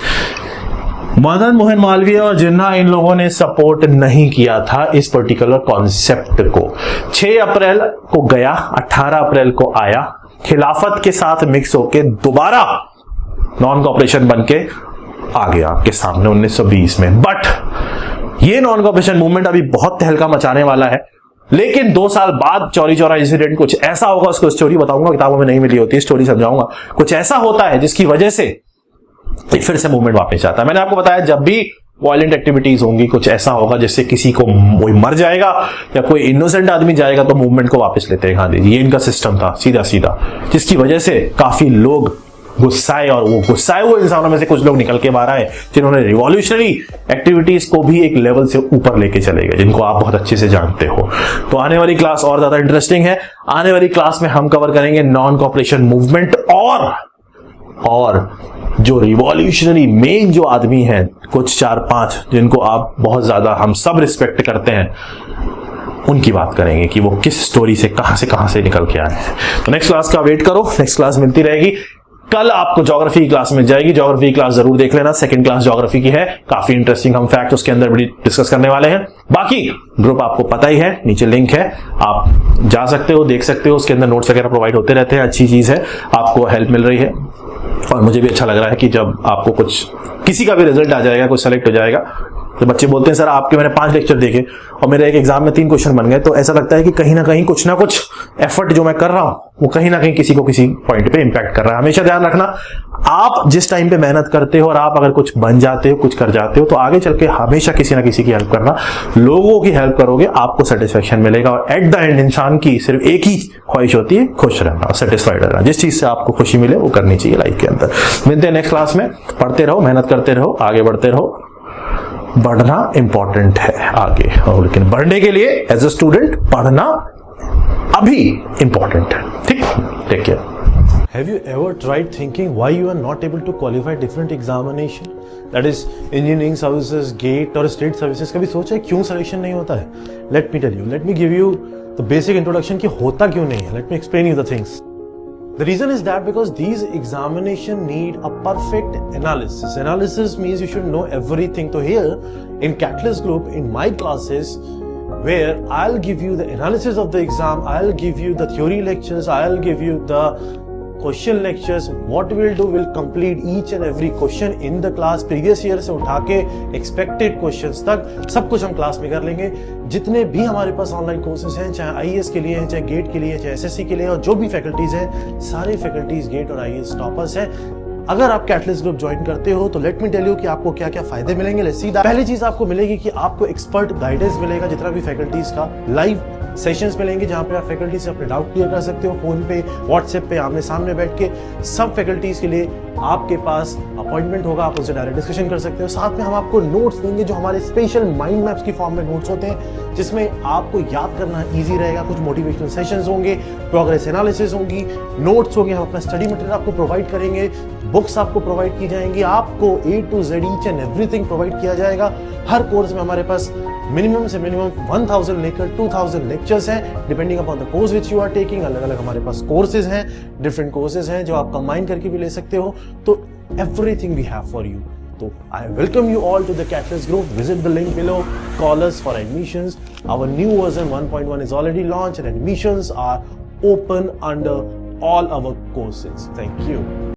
मदन मोहन मालवीय और जिन्ना, इन लोगों ने सपोर्ट नहीं किया था इस पर्टिकुलर कॉन्सेप्ट को। 6 अप्रैल को गया, 18 अप्रैल को आया, खिलाफत के साथ मिक्स होके दोबारा नॉन कॉपरेशन बनके आ गया आपके सामने 1920 में। बट ये नॉन कॉपरेशन मूवमेंट अभी बहुत तहलका मचाने वाला है, लेकिन 2 साल बाद चौरी चौरा इंसिडेंट कुछ ऐसा होगा, उसको स्टोरी बताऊंगा, किताबों में नहीं मिली होती, स्टोरी समझाऊंगा। कुछ ऐसा होता है जिसकी वजह से फिर से मूवमेंट वापस आता है। मैंने आपको बताया जब भी वायलेंट एक्टिविटीज होंगी, कुछ ऐसा होगा जिससे किसी को कोई मर जाएगा या कोई इनोसेंट आदमी जाएगा, तो मूवमेंट को वापस लेते हैं गांधी जी। ये इनका सिस्टम था सीधा, जिसकी वजह से काफी लोग गुस्साए, और वो गुस्साए हुए इंसानों में से कुछ लोग निकल के बाहर आए जिन्होंने रिवॉल्यूशनरी एक्टिविटीज को भी एक लेवल से ऊपर लेके चले गए, जिनको आप बहुत अच्छे से जानते हो। तो आने वाली क्लास और ज्यादा इंटरेस्टिंग है। आने वाली क्लास में हम कवर करेंगे नॉन कॉपरेशन मूवमेंट, और जो रिवॉल्यूशनरी मेन जो आदमी हैं, कुछ 4-5 जिनको आप बहुत ज्यादा हम सब रिस्पेक्ट करते हैं, उनकी बात करेंगे कि वो किस स्टोरी से कहां से निकल के आए हैं। तो नेक्स्ट क्लास का वेट करो, नेक्स्ट क्लास मिलती रहेगी। कल आपको ज्योग्राफी की क्लास मिल जाएगी, ज्योग्राफी की क्लास जरूर देख लेना। सेकंड क्लास ज्योग्राफी की है, काफी इंटरेस्टिंग हम फैक्ट उसके अंदर भी डिस्कस करने वाले हैं। बाकी ग्रुप आपको पता ही है, नीचे लिंक है, आप जा सकते हो, देख सकते हो, उसके अंदर नोट्स वगैरह प्रोवाइड होते रहते हैं। अच्छी चीज है, आपको हेल्प मिल रही है, और मुझे भी अच्छा लग रहा है कि जब आपको कुछ किसी का भी रिजल्ट आ जाएगा, कुछ सेलेक्ट हो जाएगा, तो बच्चे बोलते हैं सर आपके मैंने 5 लेक्चर देखे और मेरे एक एग्जाम में 3 क्वेश्चन बन गए, तो ऐसा लगता है कि कहीं ना कहीं कुछ ना कुछ एफर्ट जो मैं कर रहा हूं वो कहीं ना कहीं किसी को किसी पॉइंट पे इंपैक्ट कर रहा है। हमेशा ध्यान रखना, आप जिस टाइम पे मेहनत करते हो और आप अगर कुछ बन जाते हो, कुछ कर जाते हो, तो आगे चल के हमेशा किसी ना किसी की हेल्प करना, लोगों की हेल्प करोगे, आपको सेटिस्फेक्शन मिलेगा। और एट द एंड इंसान की सिर्फ एक ही ख्वाहिश होती है, खुश रहना और सेटिस्फाइड रहना। जिस चीज से आपको खुशी मिले वो करनी चाहिए लाइफ के अंदर। मिलते हैं नेक्स्ट क्लास में। पढ़ते रहो, मेहनत करते रहो, आगे बढ़ते रहो। बढ़ना इंपॉर्टेंट है आगे, और लेकिन बढ़ने के लिए एज अ स्टूडेंट पढ़ना अभी इंपॉर्टेंट है। ठीक, take care. Have you ever tried thinking why you are not able to qualify different examination? That is engineering services, GATE और state services। कभी सोचा है क्यों selection नहीं होता है? Let me tell you, let me give you the basic introduction कि होता क्यों नहीं है। Let me explain you the things. The reason is that because these examination need a perfect analysis. Analysis means you should know everything. So here in Catalyst Group, in my classes, where I'll give you the analysis of the exam, I'll give you the theory lectures, I'll give you the question lectures. What we'll do, we'll complete each and every question in the class. Previous year से उठा के expected questions तक सब कुछ हम class में कर लेंगे. जितने भी हमारे पास ऑनलाइन कोर्सेज हैं, चाहे IAS के लिए हैं, चाहे गेट के लिए, चाहे SSC के लिए, और जो भी फैकल्टीज हैं, सारे फैकल्टीज गेट और IAS टॉपर्स हैं. अगर आप कैटलिस्ट ग्रुप ज्वाइन करते हो तो लेट मी टेल यू कि आपको क्या क्या फायदे मिलेंगे. Let's see that. पहली चीज आपको मिलेगी कि आपको एक्सपर्ट गाइडेंस मिलेगा. जितना भी फैकल्टीज का लाइव सेशंस मिलेंगे जहां पे आप फैकल्टी से अपने डाउट क्लियर कर सकते हो, फोन पे, व्हाट्सएप पे, आमने सामने बैठ के. सब फैकल्टीज के लिए आपके पास अपॉइंटमेंट होगा, आप उनसे डायरेक्ट डिस्कशन कर सकते हो. साथ में हम आपको नोट्स देंगे जो हमारे स्पेशल माइंड मैप्स की फॉर्म में नोट्स होते हैं, जिसमें आपको याद करना ईजी रहेगा. कुछ मोटिवेशनल सेशंस होंगे, प्रोग्रेस एनालिसिस होंगी, नोट्स होंगे, हम अपना स्टडी मटेरियल आपको प्रोवाइड करेंगे, बुक्स आपको प्रोवाइड की जाएंगी, आपको A to Z each and everything provide किया जाएगा. हर कोर्स में हमारे पास मिनिमम से मिनिमम 1000 लेकर 2000 लेक्चर्स हैं, depending upon the course which you are taking. अलग अलग हमारे पास कोर्सेज हैं, डिफरेंट कोर्सेज हैं जो आप कंबाइन करके भी ले सकते हो. तो everything we have for you. So I welcome you all to the Catalyst Group. Visit the link below. Call us for admissions. Our new version 1.1 is already launched and admissions are open under all our courses. Thank you.